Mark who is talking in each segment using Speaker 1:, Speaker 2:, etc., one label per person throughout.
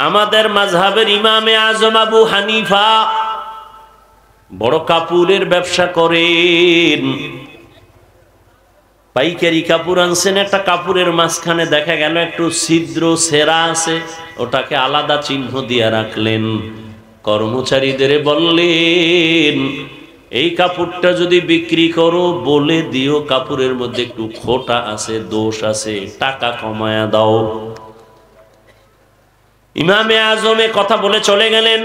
Speaker 1: আমাদের মাযহাবের ইমামে আজম আবু হানিফা বড় কাপড়ের ব্যবসা করেন। পাইকারি কাপড় আনছেন, একটা কাপড়ের মাঝখানে দেখা গেল একটু ছিদ্র ছেঁড়া আছে, ওটাকে আলাদা চিহ্ন দিয়ে রাখলেন। কর্মচারীদের বললেন, এই কাপড়টা যদি বিক্রি করো বলে দিও কাপড়ের মধ্যে একটু খোঁটা আছে, দোষ আছে, টাকা কমায়া দাও। ইমামে আজমে কথা বলে চলে গেলেন।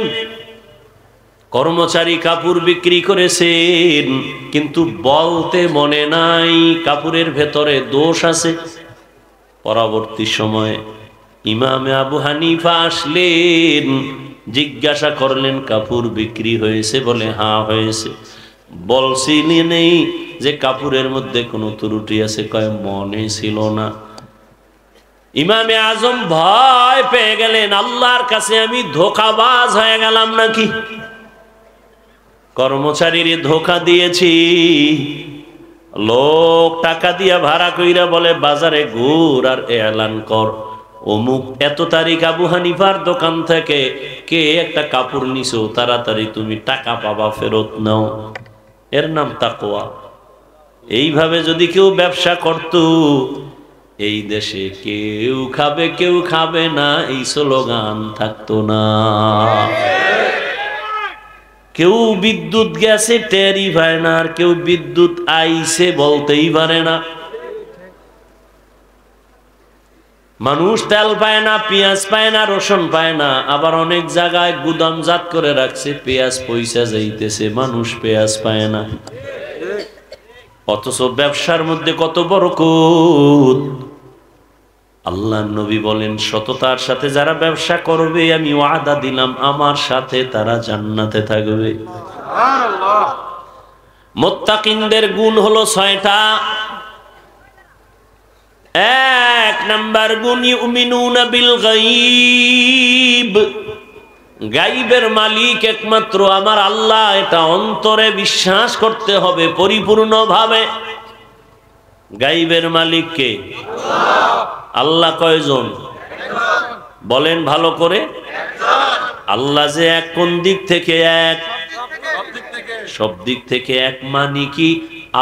Speaker 1: কর্মচারী কাপড় বিক্রি করেছেন, কিন্তু বলতে মনে নাই কাপড়ের ভেতরে দোষ আছে। পরবর্তী সময়ে ইমামে আবু হানিফা আসলেন, জিজ্ঞাসা করলেন কাপড় বিক্রি হয়েছে? বলে হ্যাঁ হয়েছে। বলছিলি নেই যে কাপড়ের মধ্যে কোনো ত্রুটি আছে? কয় মনে ছিল না। ইমামে আজম ভয় পেয়ে গেলেন, আল্লাহর কাছে আমি ধোঁকাবাজ হয়ে গেলাম নাকি? কর্মচারীর ধোঁকা দিয়েছি। লোক টাকা দিয়া ভাড়া কইরা বলে বাজারে ঘুর আর এলান কর, অমুক এত তারিখ আবু হানিফার দোকান থেকে কে একটা কাপড় নিছো, তাড়াতাড়ি তুমি টাকা পাবা, ফেরত নাও। এর নাম তাকওয়া। এইভাবে যদি কেউ ব্যবসা করত, এই দেশে কেউ খাবে কেউ খাবে না, এই স্লোগান থাকতো না। কেউ বিদ্যুৎ গেছে টেরই পায় না, আর কেউ বিদ্যুৎ আইছে বলতেই পারে না। মানুষ তেল পায় না, পেঁয়াজ পায় না, রসুন পায় না। আবার অনেক জায়গায় গুদামজাত করে রাখছে, পেঁয়াজ পয়সা যাইতেছে, মানুষ পেঁয়াজ পায় না। অথচ ব্যবসার মধ্যে কত বরকত। আল্লাহ নবী বলেন, সততার সাথে যারা ব্যবসা করবে আমি ওয়াদা দিলাম আমার সাথে তারা জান্নাতে থাকবে। মুত্তাকিনদের গুণ হলো 6টা। 1 নাম্বার গুণ, ইউমিনুনা বিল গায়ব। গায়বের মালিক একমাত্র আমার আল্লাহ, এটা অন্তরে বিশ্বাস করতে হবে পরিপূর্ণভাবে। গায়বের মালিক কে? আল্লাহ কয়জন? বলেন ভালো করে। আল্লাহ যে এক, কোন দিক থেকে এক? সব দিক থেকে এক। মানে কি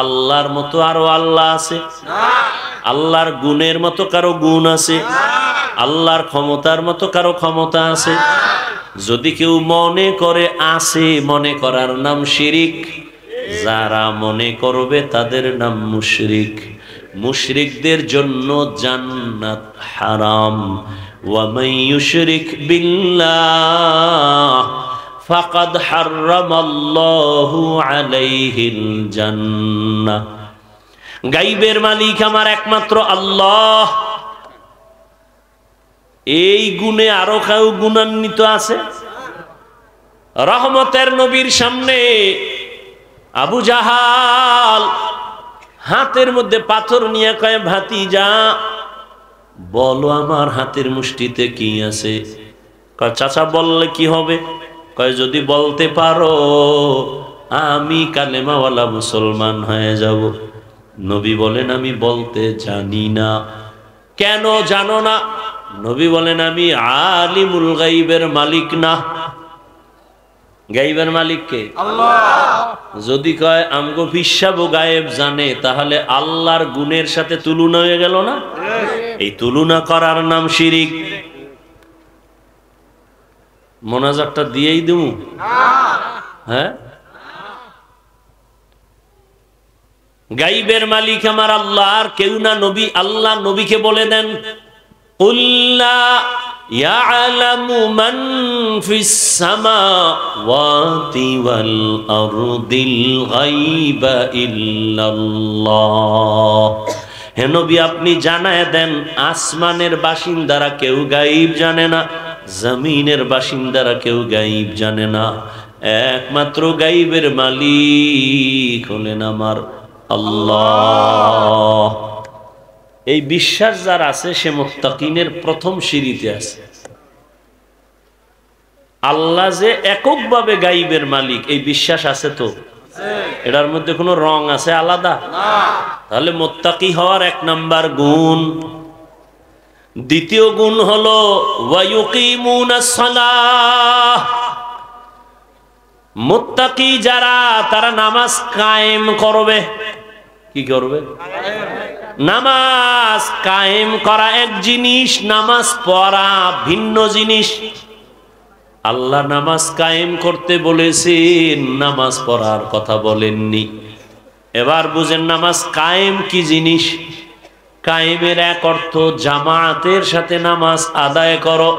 Speaker 1: আল্লাহর মতো আরো আল্লাহ আছে? আল্লাহর গুণের মতো কারো গুণ আছে? আল্লাহর ক্ষমতার মতো কারো ক্ষমতা আছে? যদি কেউ মনে করে আছে, মনে করার নাম শিরিক। যারা মনে করবে তাদের নাম মুশরিক। মুশরিকদের জন্য জান্নাত হারাম। ওয়া মান ইউশরিক বিল্লাহ ফাকাদ হারামাল্লাহু আলাইহিল জান্নাহ। গায়বের মালিক আমার একমাত্র আল্লাহ। এই গুণে আরো কেউ গুণান্বিত আছে? রহমতের নবীর সামনে আবু জাহাল হাতের মধ্যে পাথর নিয়ে কয়, ভাতিজা বলো আমার হাতের মুষ্টিতে কি আছে? কয় চাচা বললে কি হবে? কয় যদি বলতে পারো আমি কালেমাওয়ালা মুসলমান হয়ে যাব। নবী বলেন আমি বলতে জানি না। কেন জানো না? নবী বলেন আমি আলিমুল গায়বের মালিক না। গায়বের মালিক কে? আল্লাহ। যদি কয় আমগো ফিসাবো গায়েব জানে, তাহলে আল্লাহর গুণের সাথে তুলনা হয়ে গেল না? এই তুলনা করার নাম শিরিক। মোনাজাতটা দিয়েই দেবো? হ্যাঁ, গায়বের মালিক আমার আল্লাহ, আর কেউ না। নবী, আল্লাহ নবীকে বলে দেন, কুল্লা ইয়ালামু মান ফিস সামাওয়াতি ওয়াল আরদিল গায়বা ইল্লাল্লাহ। হে নবী আপনি জানায় দেন, আসমানের বাসিন্দারা কেউ গায়ব জানে না, জমিনের বাসিন্দারা কেউ গায়ব জানে না। একমাত্র গায়বের মালিক হলেন আমার আল্লাহ। এই বিশ্বাস যার আছে সে মুত্তাকিনের প্রথম সিঁড়িতে আছে। আল্লাহ যে এককভাবে গায়বের মালিক, এই বিশ্বাস আছে তো? এটার মধ্যে কোনো রং আছে আলাদা? তাহলে মুত্তাকি হওয়ার 1 নাম্বার গুণ, দ্বিতীয় গুণ হলো ওয়ায়ুকিমুনাস সালাহ, মুত্তাকি যারা তারা নামাজ কায়েম করবে। কি করবে? নামাজ কায়েম করা এক জিনিস, নামাজ পড়া ভিন্ন জিনিস। আল্লাহ নামাজ কায়েম করতে বলেছেন, নামাজ পড়ার কথা বলেননি। এবার বুঝেন নামাজ কায়েম কি জিনিস। কায়েমের এক অর্থ জামাতের সাথে নামাজ আদায় করো।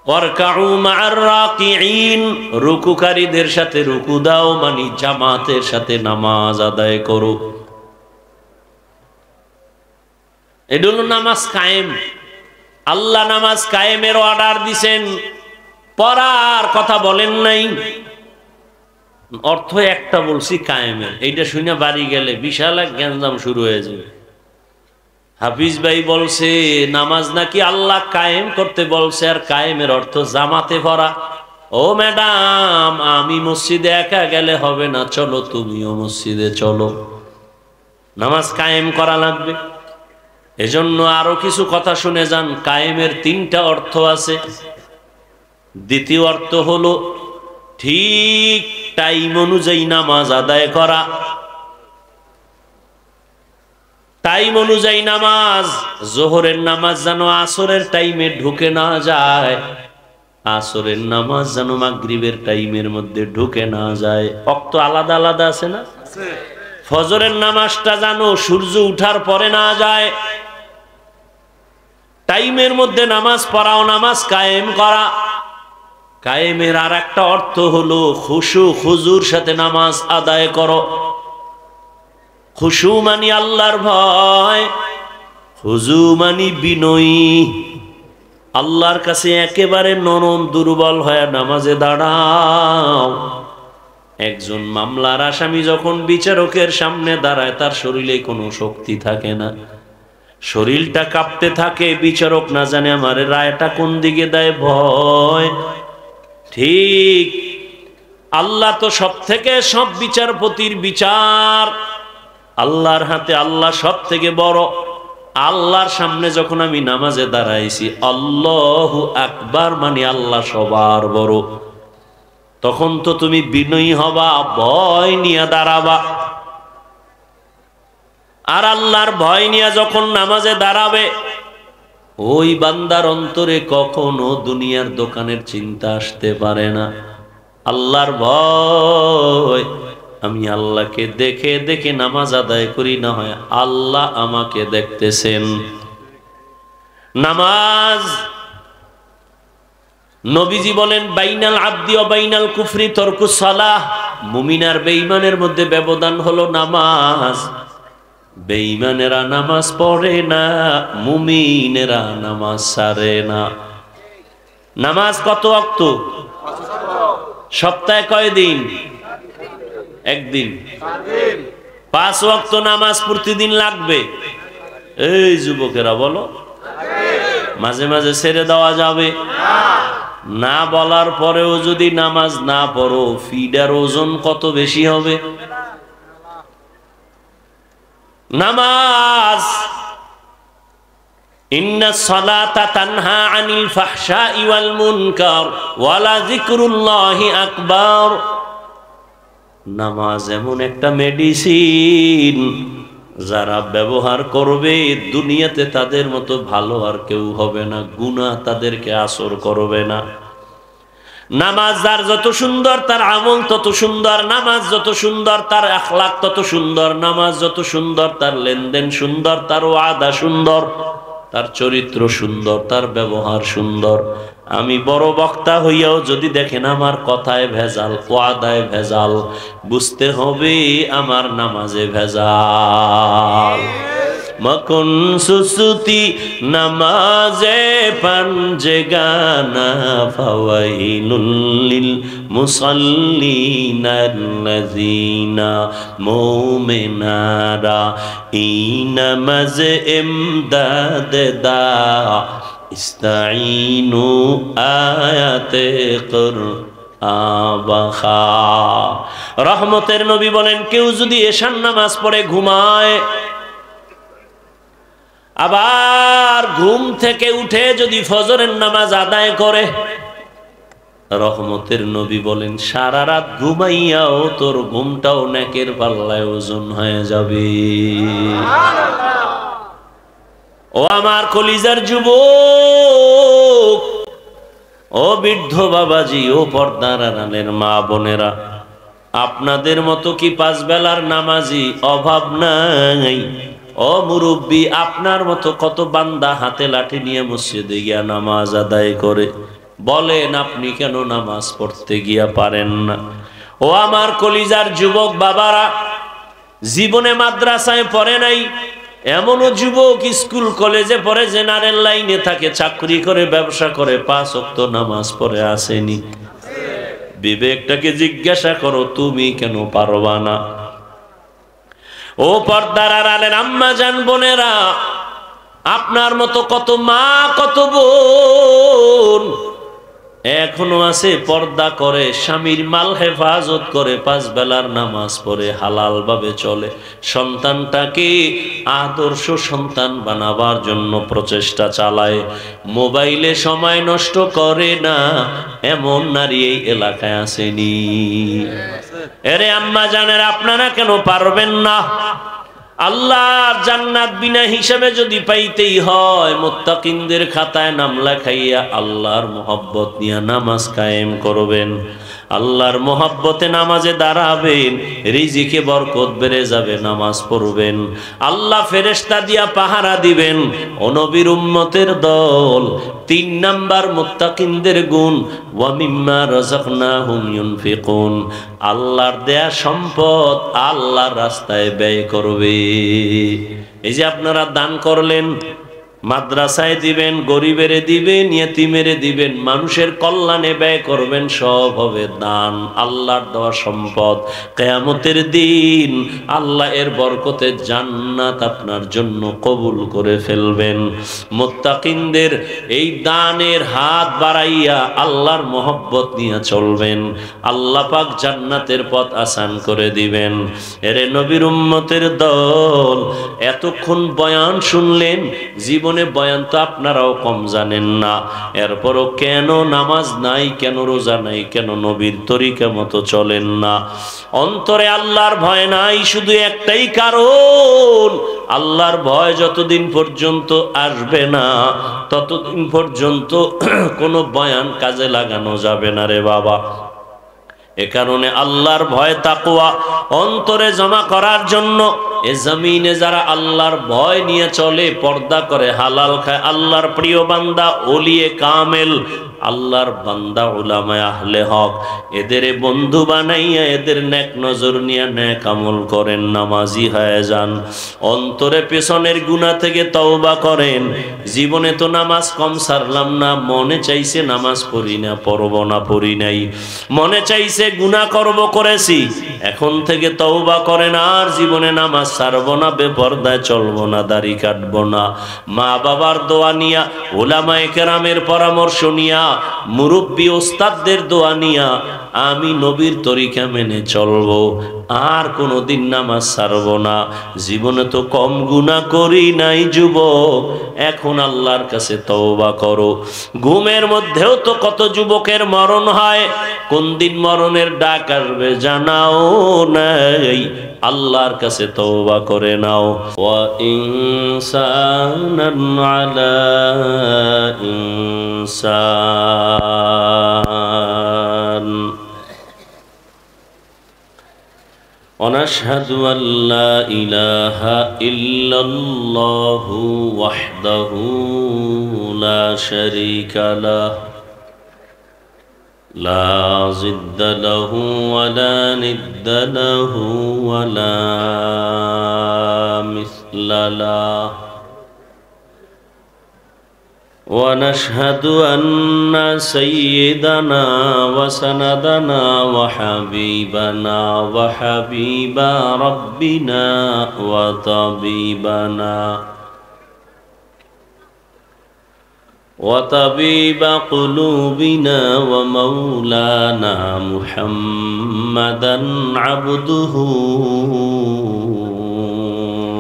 Speaker 1: ওয়ারকাউ মা'আর রাকিঈন, রুকুকারীদের সাথে রুকু দাও, মানে জামাতের সাথে নামাজ আদায় করো। এটা হলো নামাজ কায়েম। আল্লাহ নামাজ কায়েমের অর্ডার দিছেন, পড়ার কথা বলেন নাই। অর্থ একটা বলছি কায়েমের, এইটা শুনে বাড়ি গেলে বিশাল এক গ্যাঞ্জাম শুরু হয়ে যাবে। হাফিজ ভাই বলছে নামাজ নাকি আল্লাহ কায়েম করতে বলছে, আর কায়েমের অর্থ জামাতে পড়া। ও ম্যাডাম, আমি মসজিদে একা গেলে হবে না, চলো তুমিও মসজিদে চলো, নামাজ কায়েম করা লাগবে। এজন্য আরো কিছু কথা শুনে যান। কায়েমের তিনটা অর্থ আছে। দ্বিতীয় অর্থ হলো ঠিক টাইম অনুযায়ী নামাজ আদায় করা। টাইম অনুযায়ী নামাজ, জোহরের নামাজ যেন আসরের টাইমে ঢুকে না যায়, আসরের নামাজ যেন মাগরিবের টাইমের মধ্যে ঢুকে না যায়। ওয়াক্ত আলাদা আলাদা আছে না? ফজরের নামাজটা যেন সূর্য উঠার পরে না যায়। টাইমের মধ্যে নামাজ পড়াও, নামাজ কায়েম করা। কায়েমের আর একটা অর্থ হলো খুশু খুজুর সাথে নামাজ আদায় করো। খুশু মানি আল্লাহর ভয়, খুজু মানি বিনয়ী। আল্লাহর কাছে একেবারে নরম দুর্বল হয়ে নামাজে দাঁড়াও। একজন মামলার আসামি যখন বিচারকের সামনে দাঁড়ায়, তার শরীরে কোনো শক্তি থাকে না, শরীরটা কাঁপতে থাকে। বিচারক না জানে আমার রায়টা কোন দিকে দেয়, ভয়। ঠিক আল্লাহ তো সব থেকে সব বিচারপতির বিচার আল্লাহর হাতে, আল্লাহ সব থেকে বড়। আল্লাহর সামনে যখন আমি নামাজে দাঁড়াইছি, আল্লাহু আকবার মানে আল্লাহ সবার বড়, তখন তো তুমি বিনয়ী হবা, ভয় নিয়ে দাঁড়াবা। আর আল্লাহর ভয় নিয়ে যখন নামাজে দাঁড়াবে, ওই বান্দার অন্তরে কখনো দুনিয়ার দোকানের চিন্তা আসতে পারে না। আল্লাহর ভয়, আমি আল্লাহকে দেখে দেখে নামাজ আদায় করি, না হয় আল্লাহ আমাকে দেখতেছেন। নামাজ, নবীজি বলেন বাইনাল আবদি ওয়া বাইনাল কুফরি তরকুস সালাহ। মুমিন আর বেঈমানের মধ্যে ব্যবধান হলো নামাজ। বেঈমানেরা নামাজ পড়ে না, মুমিনেরা নামাজ ছাড়ে না। নামাজ কত ওয়াক্ত? সপ্তাহে কয় দিন? একদিন। 5 ওয়াক্ত নামাজ প্রতিদিন লাগবে। এই যুবকেরা বলো, মাঝে মাঝে ছেড়ে দেওয়া যাবে না? বলার পরেও যদি নামাজ না পড়ো, ফিডার ওজন কত বেশি হবে? নামাজ, ইন্নাস সালাতা তানহা আনিল ফাহশাই ওয়াল মুনকার ওয়ালা যিকরুল্লাহি আকবার। নামাজ এমন একটা মেডিসিন, যারা ব্যবহার করবে দুনিয়াতে তাদের মতো ভালো আর কেউ হবে না, গুনাহ তাদেরকে আসর করবে না। নামাজ যার যত সুন্দর, তার আমল তত সুন্দর। নামাজ যত সুন্দর, তার আখলাক তত সুন্দর। নামাজ যত সুন্দর, তার লেনদেন সুন্দর, তার ওয়াদা সুন্দর, তার চরিত্র সুন্দর, তার ব্যবহার সুন্দর। আমি বড় বক্তা হইয়াও যদি দেখেন আমার কথায় ভেজাল, ওয়াদায় ভেজাল, বুঝতে হবে আমার নামাজে ভেজাল। মকুন সুসুতি নামাজে পাঞ্জেগানা ফাওয়াইলুল লিল মুসাল্লিনাল্লাযিনা মুমিনারা ইনামাজে ইমদাদ দা ইস্তাইনু আয়াতে কুরআন। রহমতের নবী বলেন, কেউ যদি এশার নামাজ পড়ে ঘুমায় আবার ঘুম থেকে উঠে যদি ফজরের নামাজ আদায় করে, রহমতের নবী বলেন সারা রাত ঘুমাইয়াও তোর ঘুমটাও নেকের পাল্লায় ওজন হয়ে যাবে। ও আমার কলিজার যুবক, ও বৃদ্ধ বাবাজি, ও পর্দার আড়ালের মা বোনেরা, আপনাদের মতো কি পাঁচ বেলার নামাজি অভাব নাই? ও মুরব্বী, আপনার মতো কত বান্দা হাতে লাঠি নিয়ে মসজিদে গিয়া নামাজ আদায় করে, বলেন আপনি কেন নামাজ পড়তে গিয়া পারেন না? ও আমার কলিজার যুবক বাবারা, জীবনে মাদ্রাসায় পড়ে নাই এমনও যুবক স্কুল কলেজে পড়ে, জেনারেল লাইনে থাকে, চাকরি করে, ব্যবসা করে, 5 ওয়াক্ত নামাজ পড়ে আসেনি। বিবেকটাকে জিজ্ঞাসা করো, তুমি কেন পারবা না? ও পর্দার আড়ালের আম্মা জান বোনেরা, আপনার মতো কত মা, কত বোন এখনো আছে পর্দা করে, স্বামীর মাল হেফাজত করে, 5 বেলার নামাজ পড়ে, হালাল ভাবে চলে, সন্তানটাকে আদর্শ সন্তান বানাবার জন্য প্রচেষ্টা চালায়, মোবাইলে সময় নষ্ট করে না, এমন নারী এই এলাকায় আসেনি? এরে আম্মা জানেন, আপনারা কেন পারবেন না? আল্লাহর জান্নাত বিনা হিসাবে যদি পাইতেই হয়, মুত্তাকিনদের খাতায় নাম লেখাইয়া আল্লাহর মোহব্বত নিয়ে নামাজ কায়েম করবেন, আল্লাহর মোহব্বতে নামাজে দাঁড়াবেন, রিজিকে বরকত বেড়ে যাবে, নামাজ পড়বেন, আল্লাহ ফেরেশতা দিয়া পাহারা দিবেন। ও নবীর উম্মতের দল, 3 নাম্বার মুত্তাকিনদের গুণ, ওয়া মিম্মা রাযাকনাহুম ইউনফিকুন, আল্লাহর দেয়া সম্পদ আল্লাহর রাস্তায় ব্যয় করবে। এই যে আপনারা দান করলেন, মাদ্রাসায় দিবেন, গরিবেরে দিবেন, ইয়েতিমেরে দিবেন, মানুষের কল্যাণে ব্যয় করবেন, সব হবে দান, আল্লাহর দেওয়া সম্পদ। কিয়ামতের দিন আল্লাহ এর বরকতে জান্নাত আপনার জন্য কবুল করে ফেলবেন। মুত্তাকিনদের এই দানের হাত বাড়াইয়া আল্লাহর মহব্বত নিয়ে চলবেন, আল্লাহ পাক জান্নাতের পথ আসান করে দিবেন। এরে নবীর উম্মতের দল, এতক্ষণ বয়ান শুনলেন, জীবনে বয়ান তো আপনারাও কম জানেন না, এরপরও কেন নামাজ নাই, কেন রোজা নাই, কেন নবীর তরিকা মতো চলেন না? অন্তরে আল্লাহর ভয় নাই, শুধু একটাই কারণ, আল্লাহর ভয় যতদিন পর্যন্ত আসবে না ততদিন পর্যন্ত কোনো বয়ান কাজে লাগানো যাবে না রে বাবা। এ কারণে আল্লাহর ভয় তাকওয়া অন্তরে জমা করার জন্য এ জমিনে যারা আল্লাহর ভয় নিয়ে চলে, পর্দা করে, হালাল খায়, আল্লাহর প্রিয় বান্দা, ওলিয়ে কামেল, আল্লাহর বান্দা, উলামায়ে আহলে হক, এদের বন্ধু বানাইয়া এদের নেক নজর নিয়ে নেক আমল করেন, নামাজি হয়ে যান, অন্তরে পেছনের গুনাহ থেকে তওবা করেন। জীবনে তো নামাজ কম ছাড়লাম না, মনে চাইছে নামাজ পড়ি না, পড়ব না, পড়ি নাই, মনে চাইছে গুনাহ করব, করেছি, এখন থেকে তওবা করেন, আর জীবনে নামাজ ছাড়বো না, বেপরদায় চলবো না, দাড়ি কাটবো না, মা বাবার দোয়া নিয়া, উলামায়ে কেরামের পরামর্শ নিয়া, মুরব্বী ওস্তাদদের দোয়া নিয়া আমি নবীর তরিকা মেনে চলবো, আর কোনোদিন নামাজ ছাড়বো না। জীবনে তো কম গুনাহ করি নাই যুবক, এখন আল্লাহর কাছে তওবা করো। ঘুমের মধ্যেও তো কত যুবকের মরণ হয়, কোন দিন মরণের ডাক আসবে জানাও নাই, আল্লাহর কাছে তওবা করে নাও। ওয়া ইনসানান আলা ইনসান, ونشهد أن لا إله إلا الله وحده لا شريك له، لا ضد له ولا ند له ولا مثل له، ونشهد أن سيدنا وسندنا وحبيبنا وحبيب ربنا وطبيب قلوبنا ومولانا محمدا عبده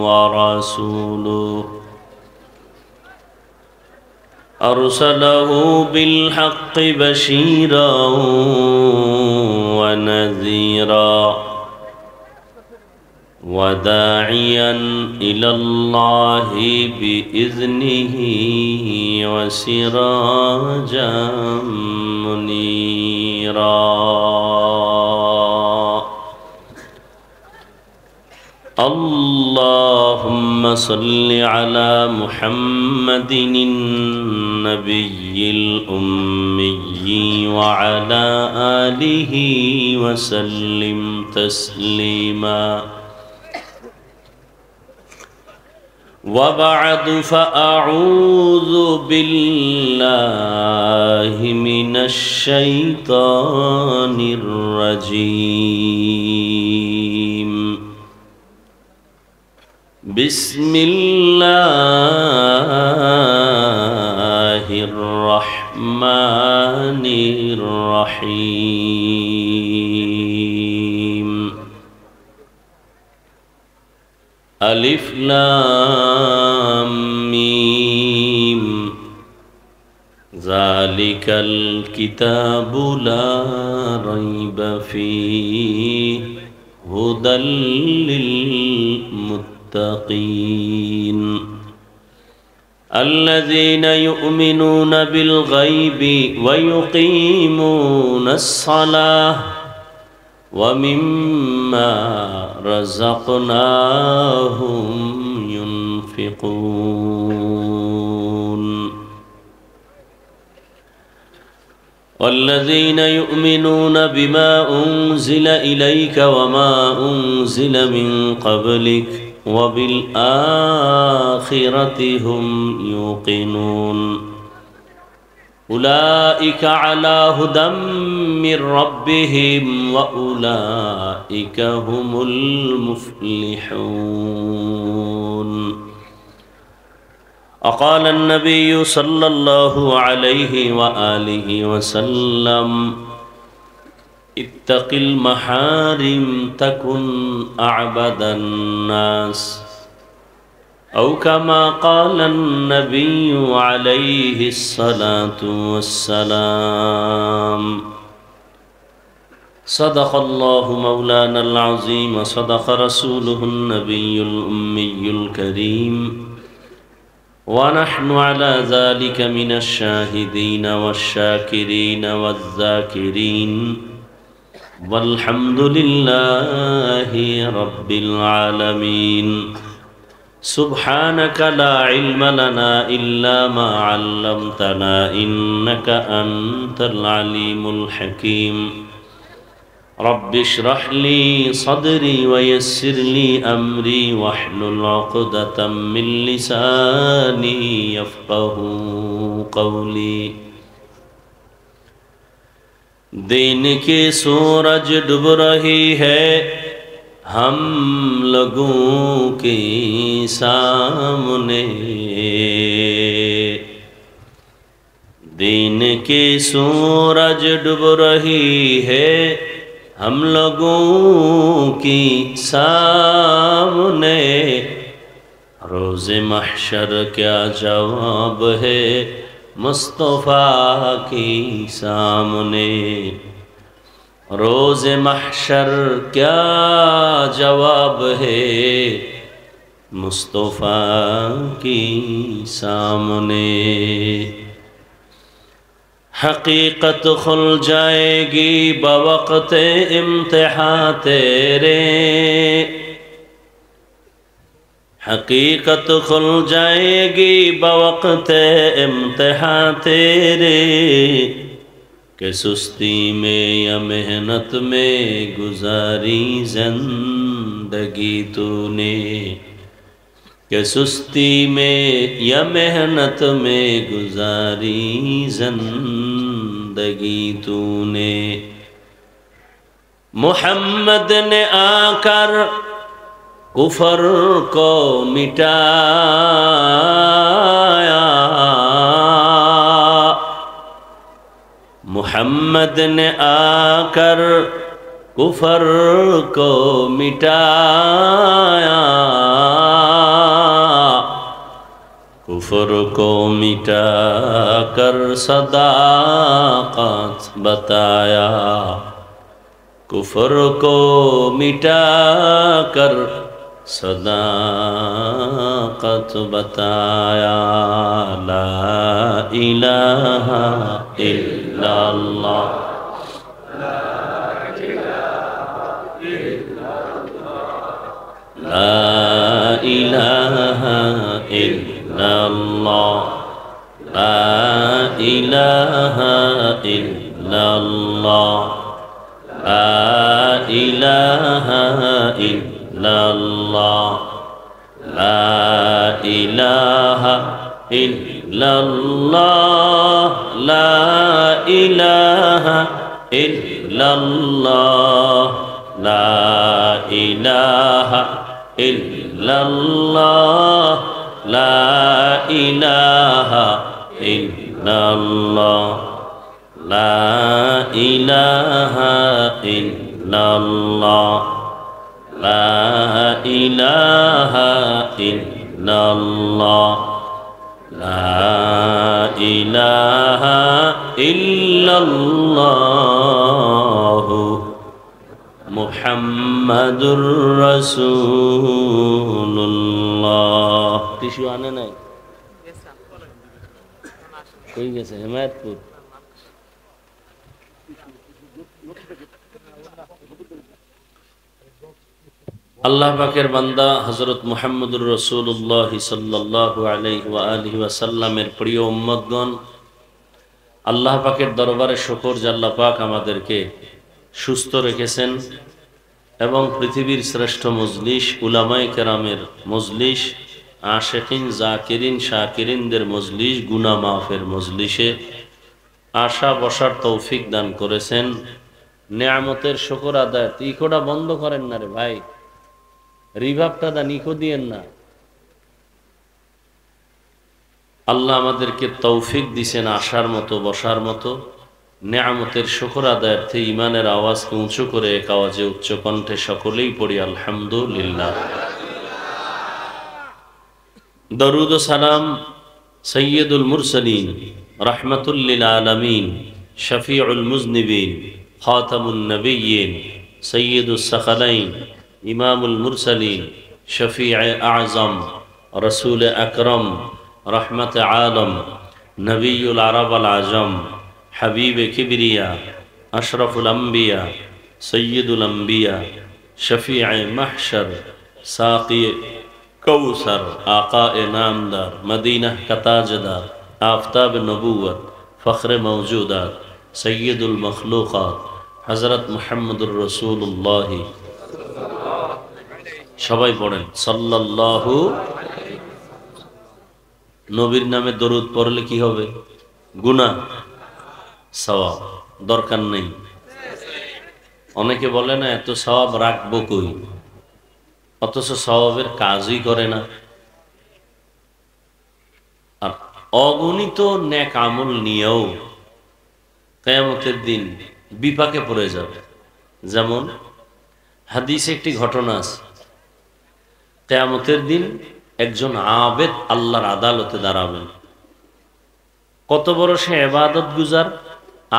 Speaker 1: ورسوله، أرسله بالحق بشيرا ونذيرا وداعيا إلى الله بإذنه وسراجا منيرا اللهم صل على محمد النبي الأمي وعلى آله وسلم تسليما وبعد فأعوذ بالله من الشيطان الرجيم بسم الله الرحمن الرحيم ألف لام ميم ذلك الكتاب لا ريب فيه هدى للمتقين الذين يؤمنون بالغيب ويقيمون الصلاة ومما رزقناهم ينفقون والذين يؤمنون بما أنزل إليك وما أنزل من قبلك وبالآخرة هم يوقنون أولئك على هدى من ربهم وأولئك هم المفلحون وقال النبي صلى الله عليه وآله وسلم اتق المحارم تكن أعبد الناس أو كما قال النبي عليه الصلاة والسلام صدق الله مولانا العظيم وصدق رسوله النبي الأمي الكريم ونحن على ذلك من الشاهدين والشاكرين والذاكرين والحمد لله رب العالمين سبحانك لا علم لنا إلا ما علمتنا إنك أنت العليم الحكيم رب اشرح لي صدري ويسر لي أمري واحلل عقدة من لساني يفقهوا قولي دین کی سورج ڈوب رہی ہے ہم لوگوں کے سامنے دین کی سورج ڈوب رہی ہے ہم لوگوں کی سامنے روز محشر کیا جواب ہے مصطفیٰ کی سامنے روز محشر کیا جواب ہے مصطفیٰ کی سامنے حقیقت کھل جائے گی بوقت امتحان تیرے حقیقت کھل جائے گی بوقت امتحان تیرے کہ سستی میں یا محنت میں گزاری زندگی تو نے کہ سستی میں یا محنت میں گزاری زندگی تو نے محمد نے آ کر کفر کو مٹایا محمد نے آ کر کفر کو مٹایا कुफ्र को मिटा कर सदाकत बताया, कुफ्र को मिटा कर सदाकत बताया। ला इलाहा इल्लल्लाह, ला इलाहा इल्लल्लाह, ला इलाहा इल्लल्लाह, ला इलाहा इल्लल्लाह, ला इलाहा इल्लल्लाह, ला इलाहा इल्लल्लाह, ला इलाहा इल्लल्लाह, ला इलाहा इल्लल्लाह, ला इलाहा इल्लल्लाহ, লা ইলাহা ইল্লাল্লাহ, লা ইলাহা ইল্লাল্লাহ, মুহাম্মাদুর রাসূলুল্লাহ। টিস্যু আনে নাই? কই গেছে? হেমায়তপুর। আল্লাহ পাকের বান্দা হযরত মুহাম্মদুর রাসূলুল্লাহ সাল্লাল্লাহু আলাইহি ওয়া আলিহি ওয়াসাল্লামের প্রিয় উম্মতগণ, আল্লাহ পাকের দরবারে শুকর যে আল্লাহ পাক আমাদেরকে সুস্থ রেখেছেন এবং পৃথিবীর শ্রেষ্ঠ মজলিস উলামায়ে কেরামের মজলিস, আশিকিন জাকিরিন শাকিরিনদের মজলিস, গুনাহ মাফের মজলিসে আশা বসার তৌফিক দান করেছেন। নেয়ামতের শুকর আদায়। ইকোটা বন্ধ করেন না রে ভাই, রিভাবটা দা নিকো দিয়েন না। আল্লাহ আমাদেরকে তৌফিক দিছেন আসার মতো বসার মতো। নেয়ামতের শুকর আদায়ার্থে ইমানের আওয়াজকে উঁচু করে এক আওয়াজে উচ্চ কণ্ঠে সকলেই পড়ি আলহামদুলিল্লাহ। দরুদ ও সালাম সৈয়দুল মুরসালিন, রাহমাতুল লিল আলামিন, শফিউল মুজনিবিন, খাতামুন নবিয়্যিন, সৈয়দুস সাকালাইন, ইমামুল মুরসালিন, শফিউ আযম, রাসূল আকরম, রহমত আলম, নবিয়ুল আরব আল আজম, হাবিব কিবরিয়া, আশরাফুল আম্বিয়া, সৈয়দুল আম্বিয়া, শফিউ মাহশর, সাকি কৌসর, আকায়ে নামদার, মদিনা কা তাজদার, আফতাব নবুয়ত, ফখরে মওজুদাত, সৈয়দুল মখলুকাত, হযরত মুহাম্মদুর রাসূলুল্লাহ। সবাই পড়েন সাল্লাল্লাহু। নবীর নামে দরুদ পড়লে কি হবে? গুনাহ, সওয়াব। দরকার নেই। অনেকে বলে না এত সওয়াব রাখবো কই, অথচ সওয়াবের কাজই করে না। আর অগণিত নেক আমল নিয়েও কিয়ামতের দিন বিপাকে পড়ে যাবে। যেমন হাদিসে একটি ঘটনা আছে, কিয়ামতের দিন একজন আবেদ আল্লাহর আদালতে দাঁড়াবেন। কত বড় সে ইবাদত গুজার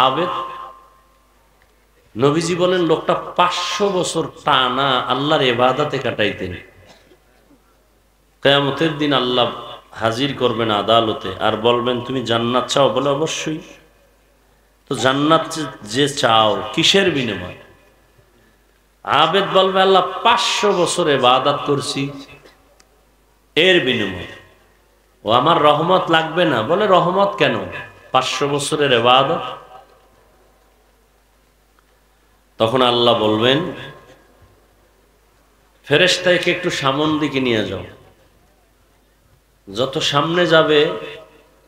Speaker 1: আবেদ! নবীজি বলেন লোকটা 500 বছর টানা আল্লাহর ইবাদতে কাটাইতেন। কিয়ামতের দিন আল্লাহ হাজির করবেন আদালতে আর বলবেন তুমি জান্নাত চাও? বলে অবশ্যই। তো জান্নাত যে চাও কিসের বিনিময়? আবেদ বলবে আল্লাহ 500 বছর ইবাদত করছি, এর বিনিময়। ও আমার রহমত লাগবে না? বলে রহমত কেন? 500 বছরের ইবাদত। তখন আল্লাহ বলবেন ফেরেশতাকে একটু সামন দিকে নিয়ে যাও। যত সামনে যাবে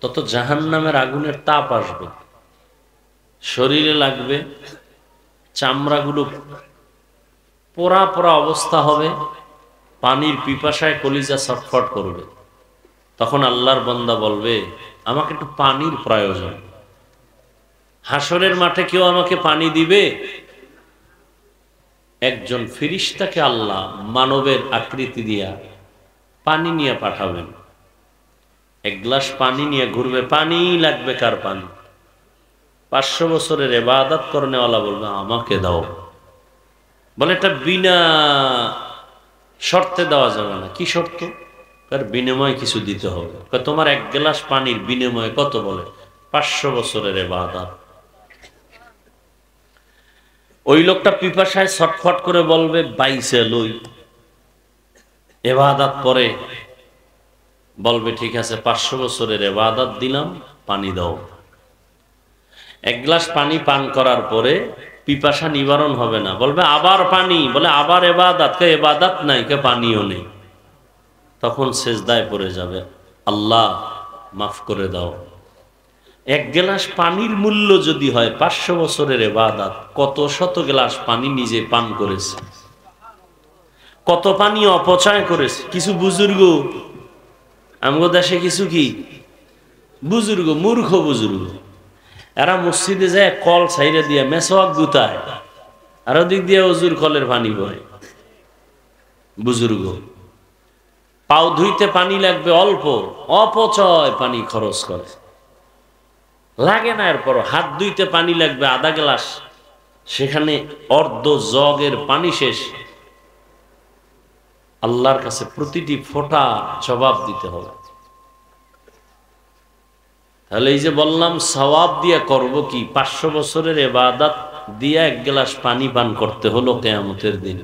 Speaker 1: তত জাহান্নামের আগুনের তাপ আসবে, শরীরে লাগবে, চামড়াগুলো পোড়া পোড়া অবস্থা হবে, পানির পিপাসায় কলিজা ছটফট করবে। তখন আল্লাহর বান্দা বলবে আমাকে একটু পানির প্রয়োজন। হাসরের মাঠে কেউ আমাকে পানি দিবে? একজন ফেরেশতাকে আল্লাহ মানবের আকৃতি দিয়া পানি নিয়ে পাঠাবেন। এক গ্লাস পানি নিয়ে ঘুরবে, পানি লাগবে কার? পানি। 500 বছরের ইবাদত করনেওয়ালা বলবে আমাকে দাও। বলে এটা বিনা শর্তে দেওয়া যাবে না। কি শর্ত? তার বিনিময়ে কিছু দিতে হবে। তোমার এক গ্লাস পানির বিনিময়ে কত? বলে 500 বছরের ইবাদত। ওই লোকটা পিপাসায় ছটফট করে বলবে বাইসে লই। ইবাদত করে বলবে ঠিক আছে 500 বছরের ইবাদত দিলাম, পানি দাও। এক গ্লাস পানি পান করার পরে পিপাসা নিবারণ হবে না, বলবে আবার পানি। বলে আবার ইবাদত? কে ইবাদত নাই, কে পানিও নেই। তখন সেজদায় পড়ে যাবে, আল্লাহ মাফ করে দাও। এক গ্লাস পানির মূল্য যদি হয় 500 বছরের ইবাদত, কত শত গ্লাস পানি নিজে পান করেছে, কত পানি অপচয় করেছে। কিছু বুজুর্গ আমগো দেশে, কিছু কি বুজুর্গ, মূর্খ বুজুর্গ, এরা মসজিদে যায় কল ছাইরে দিয়ে মেসওয়াক গুতায়, আর ওদিক দিয়ে অজুর কলের পানি বয়। বুজুর্গ পাও ধুইতে পানি লাগবে অল্প, অপচয় পানি খরচ করে, লাগে না। এরপর হাত ধুইতে পানি লাগবে আধা গ্লাস, সেখানে অর্ধ জগের পানি শেষ। আল্লাহর কাছে প্রতিটি ফোঁটা জবাব দিতে হবে। তাহলে এই যে বললাম সওয়াব দিয়ে করব কি? 500 বছরের ইবাদত দিয়ে এক গ্লাস পানি পান করতে হলো কিয়ামতের দিন।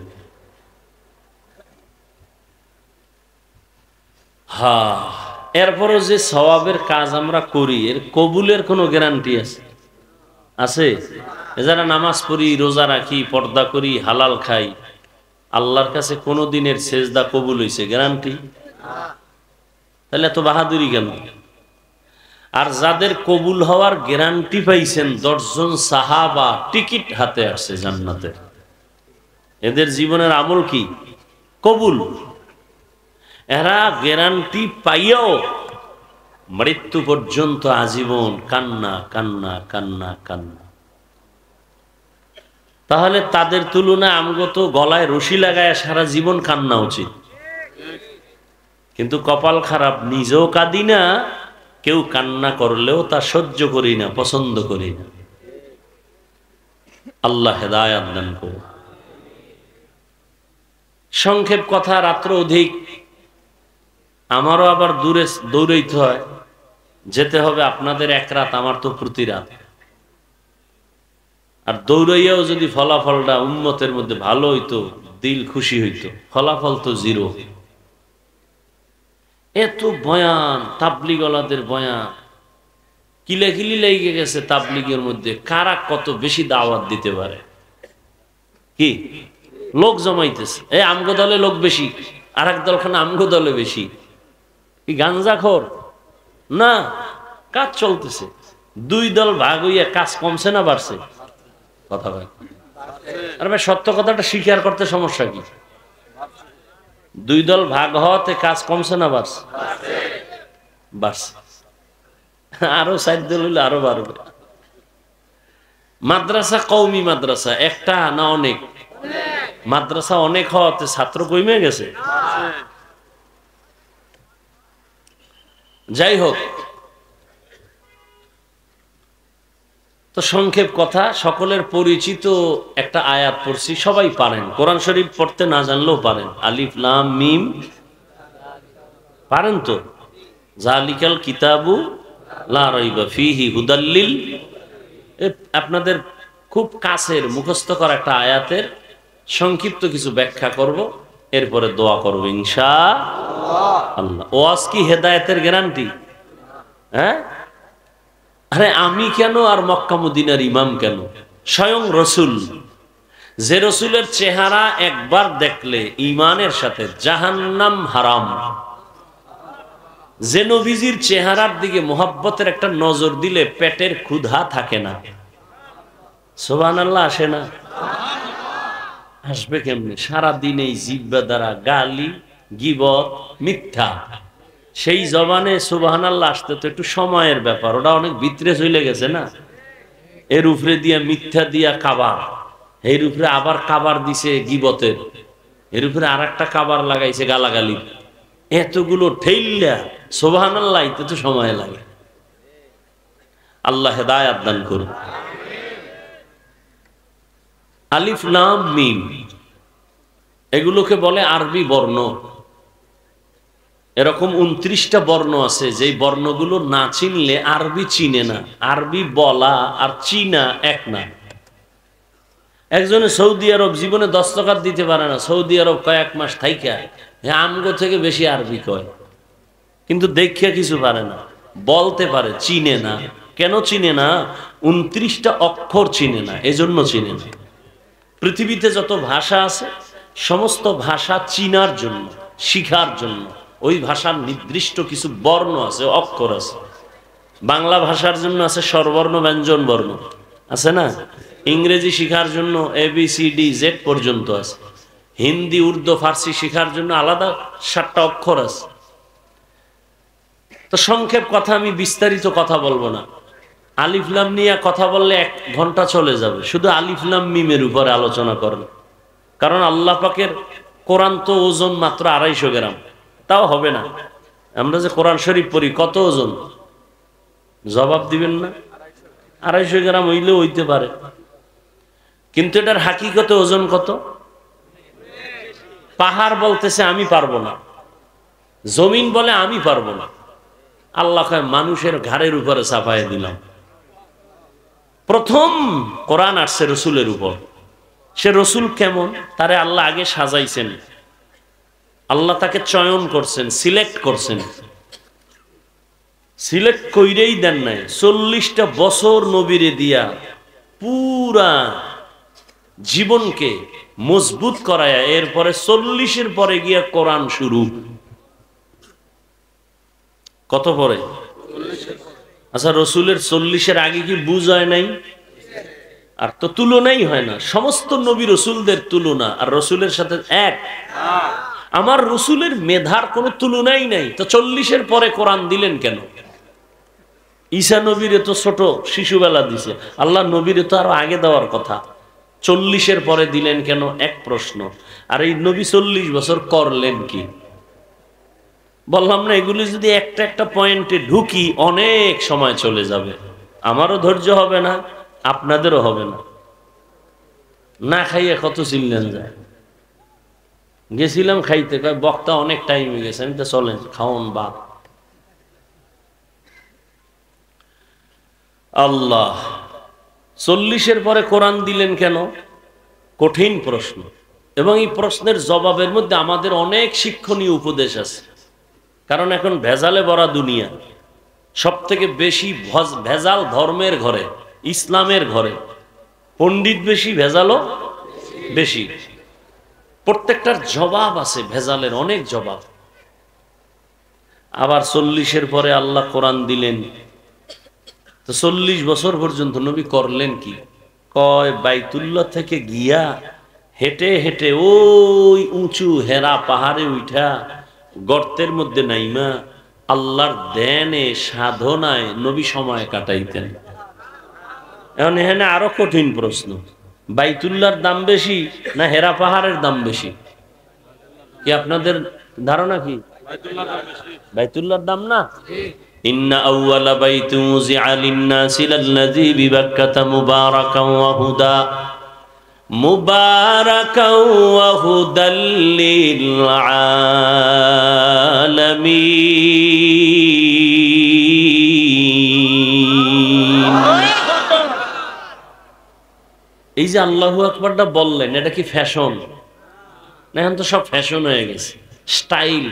Speaker 1: এরপরও যে সওয়াবের কাজ আমরা করি, এর কবুলের কোনো গ্যারান্টি আছে? আছে? যারা নামাজ পড়ি, রোজা রাখি, পর্দা করি, হালাল খাই, আল্লাহর কাছে কোনো দিনের সেজদা কবুল হয়েছে? গ্যারান্টি। তাহলে এত বাহাদুরি কেন? আর যাদের কবুল হওয়ার গ্যারান্টি পাইছেন 10 জন সাহাবা, টিকিট হাতে আসছে জান্নাতের, এদের জীবনের আমল কি? কবুল। এরা গ্যারান্টি পাইয়াও মৃত্যু পর্যন্ত আজীবন কান্না কান্না কান্না কান্না। তাহলে তাদের তুলনায় আমগো তো গলায় রশি লাগায় সারা জীবন কান্না উচিত। কিন্তু কপাল খারাপ, নিজেও কাঁদি না, কেউ কান্না করলেও তা সহ্য করি না, পছন্দ করি না। আল্লাহ হেদায়াত দান করুন। সংক্ষেপ কথা, রাত্র অধিক, আমারও আবার দূরে দৌড়াইতে হয়, যেতে হবে। আপনাদের এক রাত, আমার তো প্রতি রাত। আর দৌড়াইয়াও যদি ফলাফলটা উম্মতের মধ্যে ভালো হইতো, দিল খুশি হইতো, ফলাফল তো জিরো। এত বয়ান, তাবলিগওয়ালাদের বয়ান, কিলাকিলি লেগে গেছে তাবলিগের মধ্যে, কারা কত বেশি দাওয়াত দিতে পারে। কি লোক জমাইতেছে, এই আমগো দলে লোক বেশি, আর এক দলখানে আমগো দলে বেশি। কি গাঞ্জাখোর? না, কাজ চলতেছে। দুই দল ভাগ হইয়া কাজ কমছে না বাড়ছে? কথা ভাই, আর ভাই সত্য কথাটা স্বীকার করতে সমস্যা কি? দুই দল ভাগ হওয়াতে কাজ কমছে না বাড়ছে? বাড়ছে। আরো 4 দল হইলে আরো বাড়বে। মাদ্রাসা, কওমি মাদ্রাসা একটা না অনেক? মাদ্রাসা অনেক হওয়াতে ছাত্র কমে গেছে। যাই হোক, তো সংক্ষেপ কথা, সকলের পরিচিত একটা আয়াত পড়ছি, সবাই পারেন, কোরআন শরীফ পড়তে না জানলেও পারেন। আলিফ লাম মিম পারেন তো? জালিকাল কিতাবু লা রাইবা ফীহি হুদাল লিল। আপনাদের খুব কাছের মুখস্থ করা একটা আয়াতের সংক্ষিপ্ত কিছু ব্যাখ্যা করব, এরপরে দোয়া করব ইনশাআল্লাহ। ওয়াজ কি হেদায়েতের গ্যারান্টি? হ্যাঁ, আরে আমি কেন আর মক্কা মদিনার ইমাম কেন? স্বয়ং রসুল, যে রসুলের চেহারা একবার দেখলে ঈমানের সাথে জাহান্নাম হারাম, যে নবীজির চেহারার দিকে মোহাব্বতের একটা নজর দিলে পেটের ক্ষুধা থাকে না। সুবহানাল্লাহ আসে না? আসবে কেমনে? সারাদিন এই জিহ্বা দ্বারা গালি, গীবত, মিথ্যা, সেই জবানে সুবহানাল্লাহ আসতে তো একটু সময়ের ব্যাপার, ওটা অনেক ভিতরে চলে গেছে না। এর উপরে দিয়া মিথ্যা দিয়া কাবার, এর উপরে আবার কাবার দিছে গীবতের, এর উপরে আর একটা কাবার লাগাইছে গালাগালি, এতগুলো ঠেইল্লা সুবহানাল্লাহ এতে তো সময় লাগে। আল্লাহ হেদায়েত দান করুন। আলিফ লাম মিম এগুলোকে বলে আরবি বর্ণ। এরকম 29টা বর্ণ আছে যেই বর্ণগুলো না চিনলে আরবি চিনে না। আরবি বলা আর চিনা এক না। একজনে সৌদি আরব জীবনে 10 টাকা দিতে পারে না, সৌদি আরব কয়েক মাস থাইকা আমগো থেকে বেশি আরবি কয়, কিন্তু দেখিয়া কিছু পারে না, বলতে পারে, চিনে না। কেন চিনে না? 29টা অক্ষর চিনে না, এজন্য চিনে না। পৃথিবীতে যত ভাষা আছে সমস্ত ভাষা চিনার জন্য, শিখার জন্য ওই ভাষার নির্দিষ্ট কিছু বর্ণ আছে, অক্ষর আছে। বাংলা ভাষার জন্য আছে স্বরবর্ণ, ব্যঞ্জন বর্ণ, আছে না? ইংরেজি শিখার জন্য ABCD Z পর্যন্ত আছে। হিন্দি, উর্দু, ফার্সি শিখার জন্য আলাদা 7টা অক্ষর আছে। তো সংক্ষেপ কথা, আমি বিস্তারিত কথা বলবো না। আলিফ লাম নিয়ে কথা বললে 1 ঘন্টা চলে যাবে। শুধু আলিফ লাম মিমের উপরে আলোচনা করেন, কারণ আল্লাহ পাকের কোরআন তো ওজন মাত্র 250 গ্রাম, তাও হবে না। আমরা যে কোরআন শরীফ পড়ি কত ওজন? জবাব দিবেন না? 250 গ্রাম হইলেও হইতে পারে, কিন্তু এটার হাকিকতে ওজন কত? পাহাড় বলতেছে আমি পারবো না, জমিন বলে আমি পারবো না। আল্লাহ কয় মানুষের ঘাড়ের উপরে চাপায় দিলাম। প্রথম কোরআন আসছে রসুলের উপর। সে রসুল কেমন? তারে আল্লাহ আগে সাজাইছেন, আল্লাহ তাকে চয়ন করছেন, সিলেক্ট করছেন। সিলেক্ট কইরেই দেন নাই, 40টা বছর নবীরে দিয়া পুরা জীবনকে মজবুত করায়া এরপরে 40-এর পরে গিয়া কোরআন শুরু। কত পরে? আচ্ছা, রসুলের 40-এর আগে কি বুঝ হয় নাই? আর তো তুলনাই হয় না। সমস্ত নবী রসুলদের তুলনা আর রসুলের সাথে এক। আমার রসুলের মেধার কোনো তুলনাই নাই, তো 40-এর পরে কোরআন দিলেন কেন? ঈসা নবীরে তো ছোট শিশুবেলা দিছে, আল্লাহ নবীরে তো আরো আগে দেওয়ার কথা, 40-এর পরে দিলেন কেন? এক প্রশ্ন। আর এই নবী 40 বছর করলেন কি? বললাম না, এগুলি যদি একটা একটা পয়েন্টে ঢুকি অনেক সময় চলে যাবে। আমারও ধৈর্য হবে না, আপনাদেরও হবে না। না খাইয়ে কত চিল্লেন যায়। গেছিলাম খাইতে, কয় বক্তা অনেক টাইম হয়ে গেছে। আমি তো চলেন খাওন বাপ। আল্লাহ 40-এর পরে কোরআন দিলেন কেন? কঠিন প্রশ্ন, এবং এই প্রশ্নের জবাবের মধ্যে আমাদের অনেক শিক্ষণীয় উপদেশ আছে। কারণ এখন ভেজালে ভরা দুনিয়া, সব থেকে বেশি ভেজাল ধর্মের ঘরে, ইসলামের ঘরে। পণ্ডিত বেশি, ভেজালও বেশি। প্রত্যেকটার জবাব আছে, ভেজালের অনেক জবাব। আবার 40-এর পরে আল্লাহ কোরআন দিলেন। তো 40 বছর পর্যন্ত নবী করলেন কি? কয় বাইতুল্লাহ থেকে গিয়া হেঁটে হেঁটে ওই উঁচু হেরা পাহাড়ে উঠা গর্তের মধ্যে নাইমা আল্লাহর ধ্যানে সাধনায় নবী সময় কাটাইতেন। এখন এখানে আরো কঠিন প্রশ্ন, বাইতুল্লাহর দাম বেশি না হেরা পাহাড়ের দাম বেশি? কি আপনাদের ধারণা কি? বাইতুল্লাহর দাম না? ইন্না আউওয়ালা বাইতুন উযিআ লিন-নাসি লাল্লাযী বিবাক্কাতা মুবারাকান ওয়া হুদা মুবারাকান ওয়া হুদাল লিল আলামিন। এই যে আল্লাহু আকবারটা বললেন, এটা কি ফ্যাশন? না, এখন তো সব ফ্যাশন হয়ে গেছে, স্টাইল।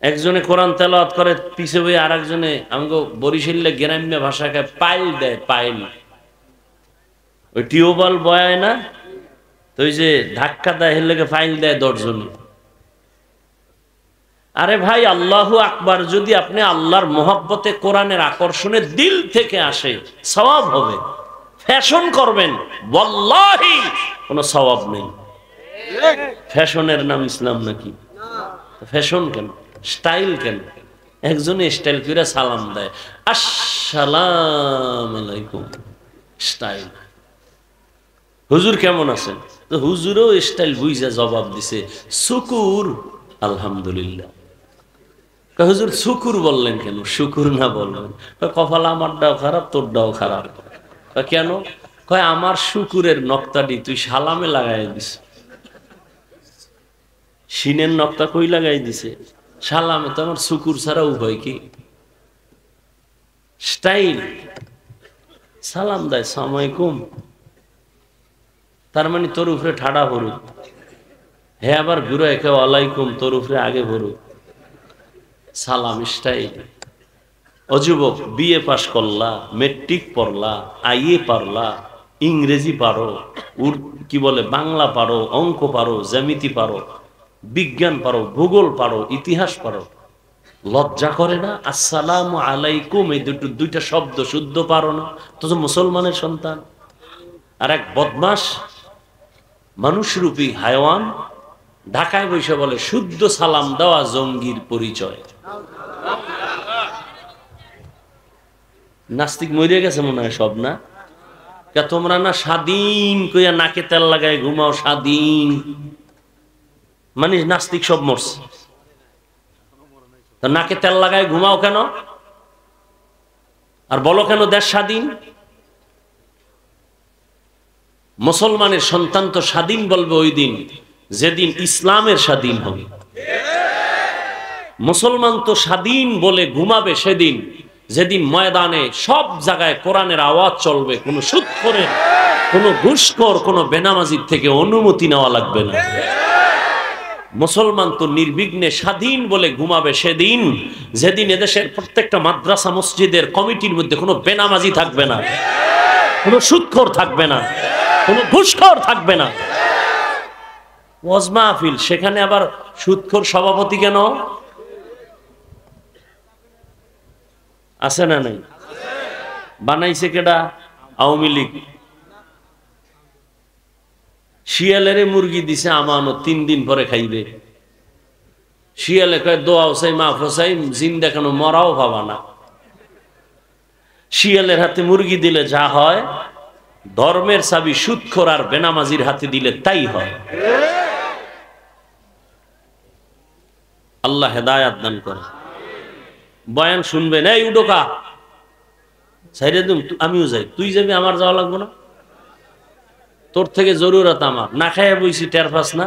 Speaker 1: একজনে কোরআন তেলাওয়াত করে, পিছে বই আর একজনে আমাকে বরিশালে গ্রাম্য ভাষাকে পাইল দেয়। পাইল ওই টিউবওয়েল বয়ায় না, তো ওই যে ধাক্কা দেয়, হের লেগে ফাইল দেয় 10 জনে। আরে ভাই, আল্লাহু আকবার যদি আপনি আল্লাহর মোহাব্বতে, কোরআনের আকর্ষণে দিল থেকে আসে, সওয়াব হবে। ফ্যাশন করবেন, ওয়াল্লাহি কোনো সওয়াব নেই। ফ্যাশনের নাম ইসলাম নাকি? ফ্যাশন কেন? স্টাইল কেন? একজনে স্টাইল করে সালাম দেয়, আসসালামু আলাইকুম, স্টাইল। হুজুর কেমন আছেন? তো হুজুরও স্টাইল বুঝা জবাব দিছে, শুকুর, আলহামদুলিল্লাহ। হুজুর শুকুর বললেন কেন? শুকুর না বললেন? কপাল আমারটাও খারাপ, তোরটাও খারাপ। কেন? কয় আমার শুকুরের নক্তাটি তুই সালামে লাগাই দিস। সিনের নক্তা কই লাগাই দিছে? সালামে। তো আমার শুকুর ছাড়া উভয় কি? স্টাইল। সালাম দেয় সালামালাইকুম, তার মানে তোর উপরে ঠাডা ভরুক। হে আবার ঘুরে একে ওয়ালাইকুম, তোর উপরে আগে ভরুক। সালাম স্টাইল। অযুবক, বিএ পাশ করলা, মেট্রিক পড়লা, আইএ পারলা, ইংরেজি পারো, কি বলে বাংলা পারো, অঙ্ক পারো, জ্যামিতি পারো, বিজ্ঞান পারো, ভূগোল পারো, ইতিহাস পারো, লজ্জা করে না? আসসালামু আলাইকুম এই দুইটা শব্দ শুদ্ধ পারো না? তো মুসলমানের সন্তান। আর এক বদমাস মানুষরূপী হায়ওয়ান ঢাকায় বসে বলে শুদ্ধ সালাম দেওয়া জঙ্গির পরিচয়। নাস্তিক মরে গেছে মনে হয় সব, না? তোমরা না স্বাধীন কইয়া নাকে তেল লাগায় ঘুমাও, স্বাধীন মানে নাস্তিক সব মরছে। তো নাকে তেল লাগায় ঘুমাও কেন? আর বলো কেন দেশ স্বাধীন? মুসলমানের সন্তান তো স্বাধীন বলবে ওই দিন যেদিন ইসলামের স্বাধীন হবে। মুসলমান তো স্বাধীন বলে ঘুমাবে সেদিন যেদিন ময়দানে সব জায়গায় কোরআনের আওয়াজ চলবে। কোনো সুদখোরের, কোনো ঘুষখোর, কোনো বেনামাজির থেকে অনুমতি নেওয়া লাগবে না। মুসলমান তো নির্বিঘ্নে স্বাধীন বলে ঘুমাবে সেদিন যেদিন এদেশের প্রত্যেকটা মাদ্রাসা মসজিদের কমিটির মধ্যে কোনো বেনামাজি থাকবে না, কোনো সুদখোর থাকবে না, কোনো ঘুষখোর থাকবে না। ওয়াজ মাহফিল, সেখানে আবার সুদখোর সভাপতি কেন? আছে না নাই? বানাইছে কেডা? আওয়ামী লীগ। শিয়ালের মুরগি দিছে আমানত, 3 দিন পরে খাইবে। শিয়ালে কয় দোয়া হোসাই মাফ হোসাই, জিন দেখানো মরাও ভাবা না। শিয়ালের হাতে মুরগি দিলে যা হয়, ধর্মের চাবি সুদখোর আর বেনামাজির হাতে দিলে তাই হয়। আল্লাহ হেদায়াত দান করে। বয়ান শুনবেন, এই উডোকা সাইরে দিম, আমিও যাই। তুই যাবি, আমার যাওয়া লাগবো না? তোর থেকে জরুরত আমার, না খাইয়া বইছি টের পাস না?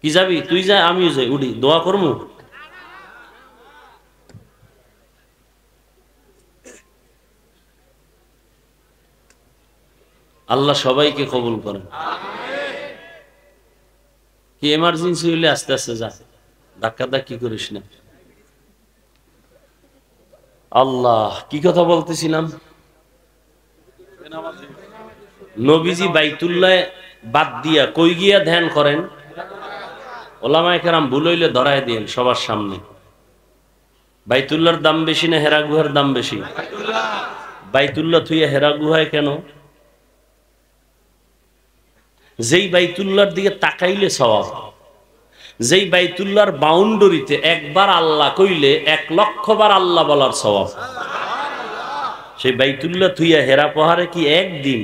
Speaker 1: কি যাবি? তুই যা, আমিও যাই। উডি, দোয়া করমু। আল্লাহ সবাইকে কবুল করেন। কি এমার্জেন্সি হইলে আস্তে আস্তে যা, ধাক্কা ধাক্কি করিস না। আল্লাহ, কি কথা বলতেছিলাম? নবীজি বাইতুল্লাহ বাদ দিয়া কই গিয়া ধ্যান করেন? ওলামায়ে কেরাম ভুল হইলে ধরায় দিয়েন সবার সামনে। বাইতুল্লাহর দাম বেশি না হেরা গুহার দাম বেশি? বাইতুল্লাহ থুইয়া হেরা গুহায় কেন? যেই বাইতুল্লাহর দিকে তাকাইলে সওয়াব, যেই বাইতুল্লাহর বাউন্ডারিতে একবার আল্লাহ কইলে 1 লক্ষ বার আল্লাহ বলার সওয়াব। সেই বাইতুল্লাহ থুইয়া হেরা পাহাড়ে কি একদিন,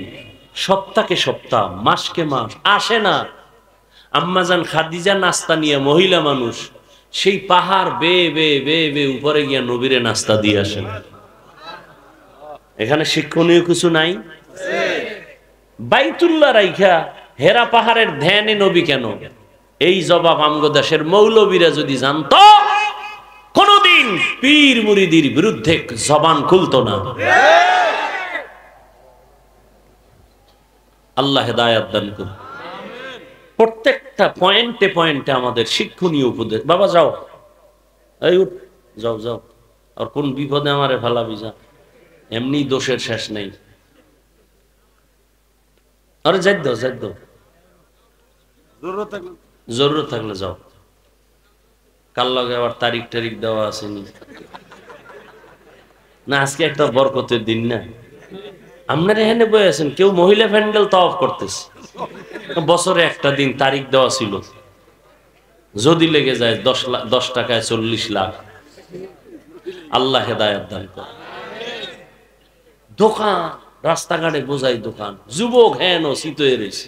Speaker 1: সপ্তাহকে সপ্তাহ, মাসকে মাস আসে না? আম্মাজান খাদিজা নাস্তা নিয়ে, মহিলা মানুষ, সেই পাহাড় বে বে বে বে উপরে গিয়া নবীরে নাস্তা দিয়ে আসেন। এখানে শিক্ষণীয় কিছু নাই? বাইতুল্লাহ রাইখা হেরা পাহাড়ের ধ্যানে নবী কেন? এই জবাব আমগো দেশের মৌলবীরা যদি জানতো, কোনদিন পীর মুরিদির বিরুদ্ধে জবান খুলতো না। আল্লাহ হেদায়াত দান করুন। প্রত্যেকটা পয়েন্টে পয়েন্টে আমাদের শিক্ষণীয় উপদেশ। বাবা যাও, এই উঠ, যাও যাও। আর কোন বিপদে আমারে ফেলাবি যা, এমনি দোষের শেষ নেই। আরে যাই দাও, যাই দাও, জরুরত থাকলে যাও। কাল লগে আবার তারিখ টারিখ দেওয়া আসেনি না? আজকে একটা বরকতের দিন না? আপনারা এখানে বয়ে আছেন, কেউ মহিলা প্যান্ডেল তাওয়াফ করতেছে। বছরে একটা দিন তারিখ দেওয়া ছিল, যদি লেগে যায় 10 টাকায় 40 লাখ। আল্লাহ হেদায়াত দান করে। দোকান, রাস্তাঘাটে বোঝাই দোকান, যুবক হেন শীত হয়ে রয়েছে।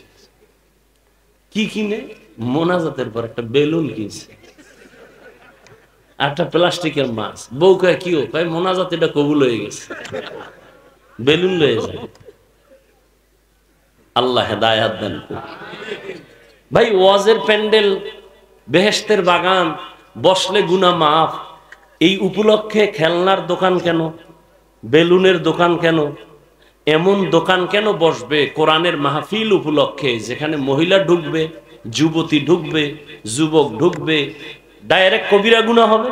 Speaker 1: কি কিনে? মোনাজাতের পর একটা বেলুন কিনছে। একটা প্লাস্টিকের মাছ। বউ কয় কি ও? কয় মোনাজাত এটা কবুল হয়ে গেছে, বেলুন লয়ে যায়। আল্লাহ হেদায়াত দেন। ভাই ওয়াজের প্যান্ডেল, বেহেশতের বাগান, বসলে গুনাহ মাফ, এই উপলক্ষে খেলনার দোকান কেন, বেলুনের দোকান কেন, এমন দোকান কেন বসবে কোরআনের মাহফিল উপলক্ষে, যেখানে মহিলা ঢুকবে, যুবতী ঢুকবে, যুবক ঢুকবে, ডাইরেক্ট কবিরা গুনাহ হবে?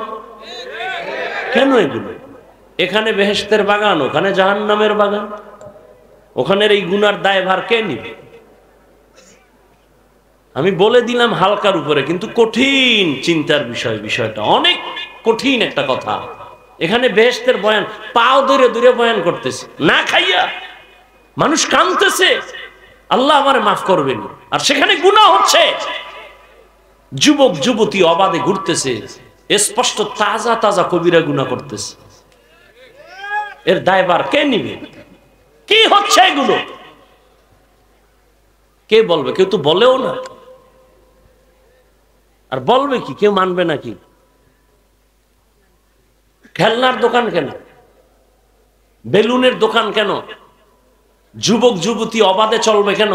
Speaker 1: কেন এগুলো? এখানে বেহেশতের বাগান, ওখানে জাহান্নামের বাগান, ওখানের এই গুনার দায়ভার কে নিবে? আমি বলে দিলাম হালকার উপরে, কিন্তু কঠিন চিন্তার বিষয়। বিষয়টা অনেক কঠিন একটা কথা। এখানে বেহেশতের বয়ান, পাও ধরে ধরে বয়ান করতেছে, না খাইয়া মানুষ কাঁদতেছে, আল্লাহ আমারে মাফ করবেন, আর সেখানে গুনাহ হচ্ছে। যুবক যুবতী অবাধে ঘুরতেছে, স্পষ্ট তাজা তাজা কবিরা গুনাহ করতেছে। এর দায়ভার কে নিবে? কি হচ্ছে এগুলো? কে বলবে? কেউ তো বলেও না। আর বলবে কি? কেউ মানবে নাকি? খেলনার দোকান কেন, বেলুনের দোকান কেন, যুবক যুবতী অবাধে চলবে কেন?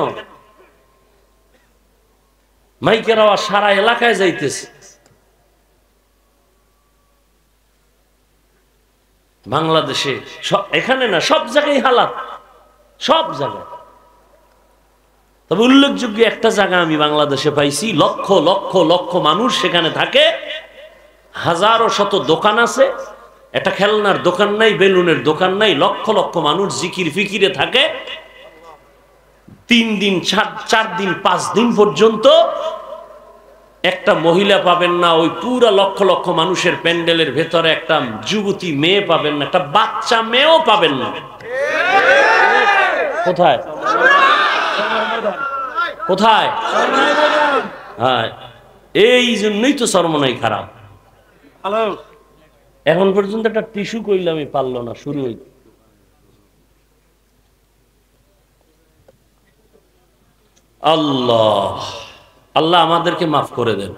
Speaker 1: মাইকের আওয়াজ সারা এলাকায় যাইতেছে। বাংলাদেশে এখানে না, সব জায়গায় হালাত, সব জায়গায়। তবে উল্লেখযোগ্য একটা জায়গা আমি বাংলাদেশে পাইছি, লক্ষ লক্ষ লক্ষ মানুষ সেখানে থাকে, হাজারো শত দোকান আছে, একটা খেলনার দোকান নাই, বেলুনের দোকান নাই, লক্ষ লক্ষ মানুষ জিকির ফিকিরে থাকে। 3 দিন 4 দিন 5 দিন পর্যন্ত একটা মহিলা পাবেন না, ওই পুরা লক্ষ লক্ষ মানুষের প্যান্ডেলের ভেতরে একটা যুবতী মেয়ে পাবেন না, একটা বাচ্চা মেয়েও পাবেন না। কোথায় কোথায়? হ্যাঁ, এই জন্যই তো সরমনাই খারাপ। এখন পর্যন্ত একটা টিস্যু কইলামই পারলো না শুরু হইতে। আল্লাহ আল্লাহ আমাদেরকে মাফ করে দেন।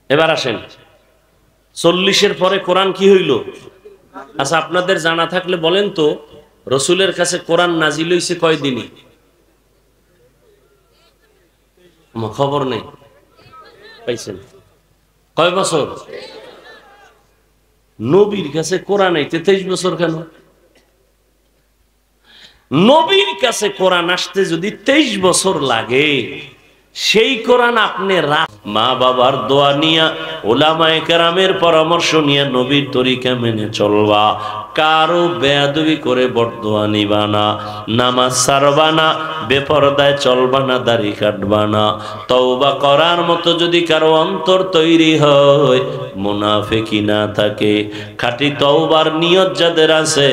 Speaker 1: এবার আসেন, 40-এর পরে কোরআন কি হইল? আচ্ছা, আপনাদের জানা থাকলে বলেন তো, রসুলের কাছে কোরআন নাজিল হইছে কয়দিনে? আমার খবর নেই, পাইছেন? কয় বছর? নবীর কাছে কোরআন আইতে 23 বছর কেন? নবীর কাছে কোরআন আসতে যদি 23 বছর লাগে, সেই কোরআন আপনি মা বাবার দোয়া নিয়া, উলামায়ে কেরামের পরামর্শ নিয়ে নবীর তরিকা মেনে চলবা, কারো বেয়াদবি করে বরদোয়া নিবা না, নামাজ ছাড়বা না, বেপরদায় চলবা না, দাড়ি কাটবা না। তওবা করার মতো যদি কারো অন্তর তৈরি হয়, মুনাফিকি না থাকে, খাঁটি তওবার নিয়ত যাদের আছে,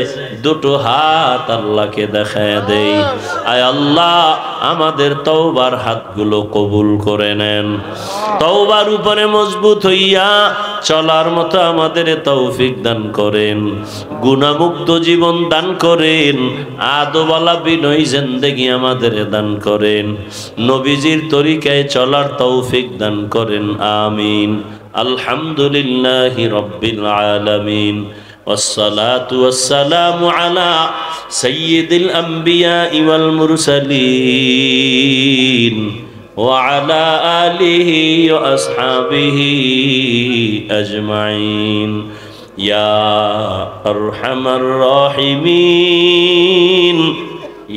Speaker 1: দুটো হাত আল্লাহকে দেখায় দেই, আয় আল্লাহ আমাদের তওবার হাতগুলো কবুল করে নেন। তওবার উপরে মজবুত হইয়া চলার মতো আমাদের তৌফিক দান করেন, গুনাহমুক্ত জীবন দান করেন, আদবওয়ালা বিনয়ী জিন্দেগি আমাদের দান করেন, নবীজির তরিকায় চলার তৌফিক দান করেন। আমিন। আলহামদুলিল্লাহি রাব্বিল আলামিন, ওয়াসসালাতু ওয়াসসালামু আলা সাইয়্যিদিল আমবিয়াই ওয়াল মুরসালিন ওয়া আলা আলিহি ওয়া আসহাবিহি আজমাইন। ইয়া আরহামার রাহিমিন,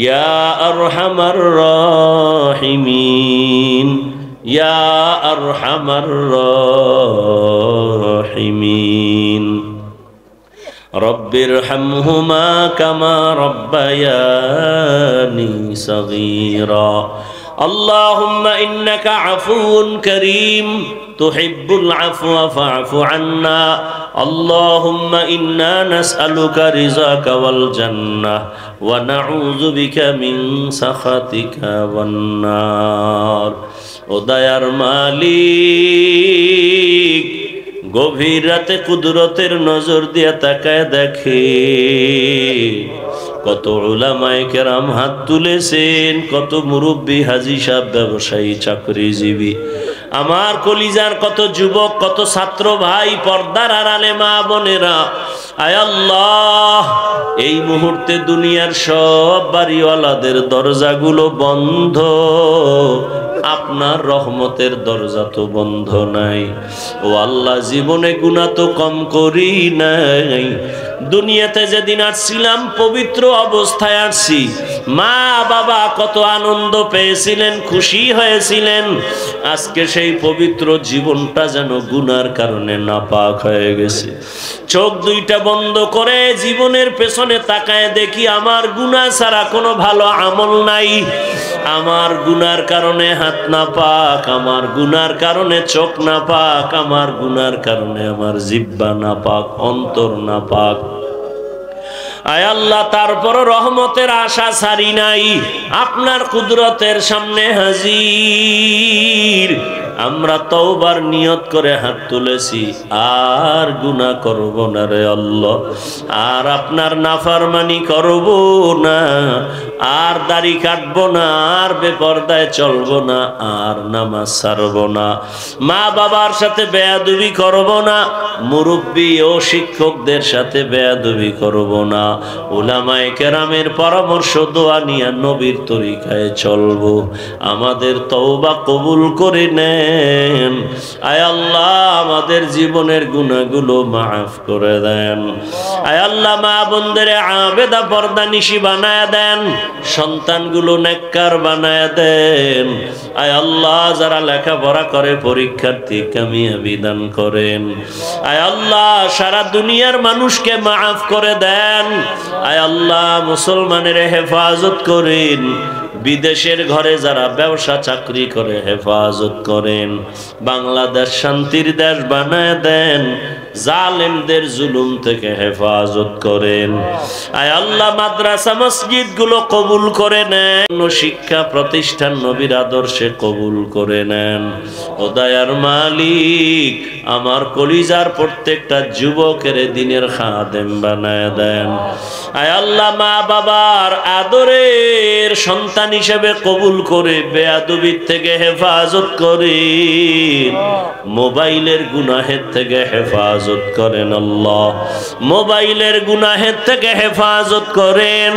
Speaker 1: ইয়া আরহামার রাহিমিন, ইয়া আরহামার রাহিমিন। রব্বিরহামহুমা কামা রব্বায়ানি সগীরা। আল্লাহুম্মা ইন্নাকা আফুউন কারীম তুহিব্বুল আফওয়া ফা'ফু আন্না। আল্লাহুম্মা ইন্না নাসআলুকা রিযাকা ওয়াল জান্নাহ ওয়া নাউযু বিকা মিন সাখাতিকা ওয়ান নার। ও দয়ার মালিক, গভীর রাতে কুদরতের নজর দিয়ে তাকায় দেখে কত উলামায়ে কেরাম হাত তুলেছেন, কত মুরব্বী, হাজী সাহেব, ব্যবসায়ী, চাকরিজীবী, আমার কলিজার কত যুবক, কত ছাত্র ভাই, পর্দার আড়ালে মা বোনেরা। আয় আল্লাহ, এই মুহূর্তে দুনিয়ার সব বাড়িওয়ালাদের দরজাগুলো বন্ধ, আপনার রহমতের দরজা তো বন্ধ নাই। ও আল্লাহ, জীবনে গুনাহ তো কম করি নাই। দুনিয়াতে যেদিন আসছিলাম পবিত্র অবস্থায় আসছি, মা বাবা কত আনন্দ পেয়েছিলেন, খুশি হয়েছিলেন। আজকে সেই পবিত্র জীবনটা যেন গুনার কারণে নাপাক হয়ে গেছে। চোখ দুইটা বন্ধ করে জীবনের পেছনে তাকায় দেখি আমার গুনাহ ছাড়া কোনো ভালো আমল নাই। আমার গুনার কারণে হাত নাপাক, আমার গুনার কারণে চোখ নাপাক, আমার গুনার কারণে আমার জিহ্বা নাপাক, অন্তর নাপাক। আয় আল্লাহ, তারপর রহমতের আশা ছাড়ি নাই, আপনার কুদরতের সামনে হাজির। আমরা তওবার নিয়ত করে হাত তুলেছি, আর গুনাহ করব না রে আল্লাহ, আর আপনার নাফরমানি করব না, আর দাড়ি কাটবো না, আর বেপরদায় চলবো না, আর নামাজ ছাড়বো না, মা বাবার সাথে বেয়াদবি করব না, মুরব্বী ও শিক্ষকদের সাথে বেয়াদবি করব না, উলামায়ে কেরামের পরামর্শ দোয়া নিয়ে নবীর তরিকায় চলবো। আমাদের তওবা কবুল করে নেন। আয় আল্লাহ, আমাদের জীবনের গুনাহগুলো মাফ করে দেন। আয় আল্লাহ, মা বোনদের আবেদা পর্দানিশী বানায় দেন, সন্তানগুলো নেককার বানায় দেন। আয় আল্লাহ, যারা লেখাপড়া করে পরীক্ষার্থী কামিয়াবি দান করেন। আয় আল্লাহ, সারা দুনিয়ার মানুষকে মাফ করে দেন। আয় আল্লাহ, মুসলমানের হেফাজত করেন। বিদেশের ঘরে যারা ব্যবসা চাকরি করে হেফাজত করেন। বাংলাদেশ শান্তির দেশ বানায় দেন, জালেমদের জুলুম থেকে হেফাজত করেন। আয় আল্লাহ, মাদ্রাসা মসজিদ গুলো কবুল করে নেন, শিক্ষা প্রতিষ্ঠান নবীর আদর্শে কবুল করে নেন। ও দয়ার মালিক, আমার কলিজার প্রত্যেকটা যুবকের দিনের খাদেম বানায় দেন। আয় আল্লাহ, মা বাবার আদরের সন্তান হিসেবে কবুল করে বেয়াদবির থেকে হেফাজত করেন। মোবাইলের গুনাহের থেকে হেফাজত করেন আল্লাহ, মোবাইলের গুনাহের থেকে হেফাজত করেন,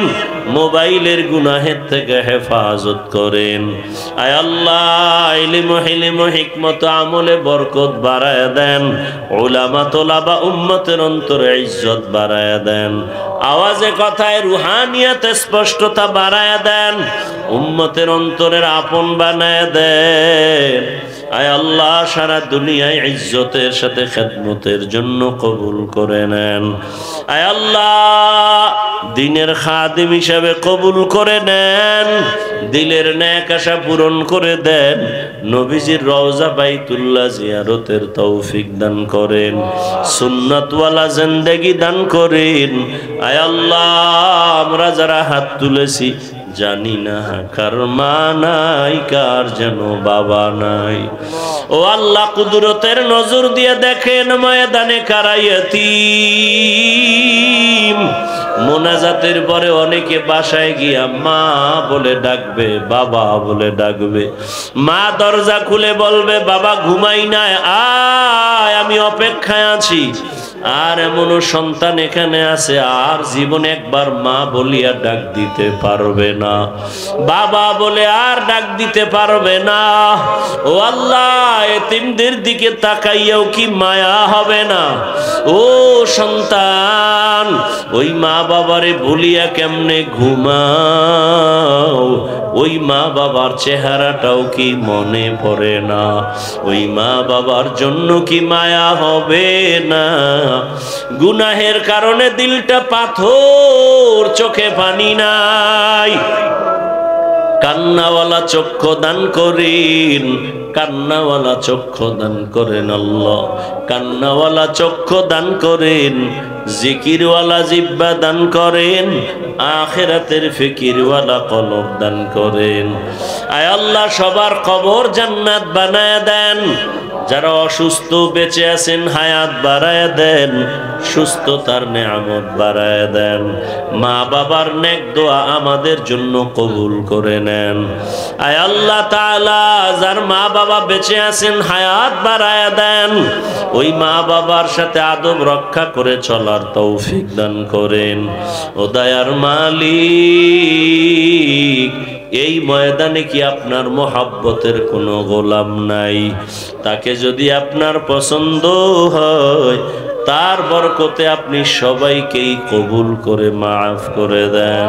Speaker 1: মোবাইলের গুনাহের থেকে হেফাজত করেন। আয় আল্লাহ, ইলম হিলম হিকমত আমলে বরকত বাড়ায় দেন। উলামা তোলাবা উম্মতের অন্তরে ইজ্জত বাড়ায় দেন। আওয়াজে কথায় রুহানিয়াতে স্পষ্টতা বাড়ায় দেন। উম্মতের অন্তরের আপন বানায় দেন। আয় আল্লাহ, সারা দুনিয়ায় ইজ্জতের সাথে খেদমতের জন্য কবুল করে নেন। আয় আল্লাহ, দিনের খাদিম হিসাবে কবুল করে নেন। দিলের নেক আশা পূরণ করে দেন। নবীজির রওজা বাইতুল্লাহ জিয়ারতের তৌফিক দান করেন। সুন্নাতওয়ালা জিন্দেগি দান করেন। আয় আল্লাহ, আমরা যারা হাত তুলেছি জানি না কার মা নাই, কার যেন বাবা নাই। ও আল্লাহ, কুদরতের নজর দিয়ে দেখেন ময়দানে কারা ইয়াতীম। মোনাজাতের পরে অনেকে বাসায় গিয়া মা বলে ডাকবে, বাবা বলে ডাকবে। মা দরজা খুলে বলবে, বাবা ঘুমাই নাই, আয় আমি অপেক্ষায় আছি। আর এমনও সন্তান এখানে আছে আর জীবনে একবার মা বলিয়া ডাক দিতে পারবে না, বাবা বলে আর ডাক দিতে পারবে না। ও আল্লাহ, এতিমদের দিকে তাকাইয়াও কি মায়া হবে না? ও সন্তান, ওই মা বাবারে বলিয়া কেমনে ঘুমাও? ওই মা বাবার চেহারাটাও কি মনে পড়ে না? ওই মা বাবার জন্য কি মায়া হবে না? গুনাহের কারণে দিলটা পাথর, চোখে পানি নাই। কান্নাওয়ালা চক্ষু দান করেন, কান্নাওয়ালা চক্ষু দান করেন আল্লাহ, কান্নাওয়ালা চক্ষু দান করেন। জিকিরওয়ালা জিহ্বা দান করেন, আখিরাতের ফিকিরওয়ালা কলব দান করেন। আয় আল্লাহ, সবার কবর জান্নাত বানায়া দেন। যারা অসুস্থ বেঁচে আছেন হায়াত বাড়ায়া দেন, সুস্থতার নেয়ামত বাড়ায়া দেন। মা বাবার নেক দোয়া আমাদের জন্য কবুল করে নেন। আয় আল্লাহ তাআলা, যার মা বাবা বেঁচে আছেন হায়াত বাড়ায়া দেন। ওই মা বাবার সাথে আদব রক্ষা করে চলার তৌফিক দান করেন। ও দয়ার মালিক, এই ময়দানে কি আপনার মোহাব্বতের কোনো গোলাম নাই? তাকে যদি আপনার পছন্দ হয়, তার বরকতে আপনি সবাইকেই কবুল করে মাফ করে দেন।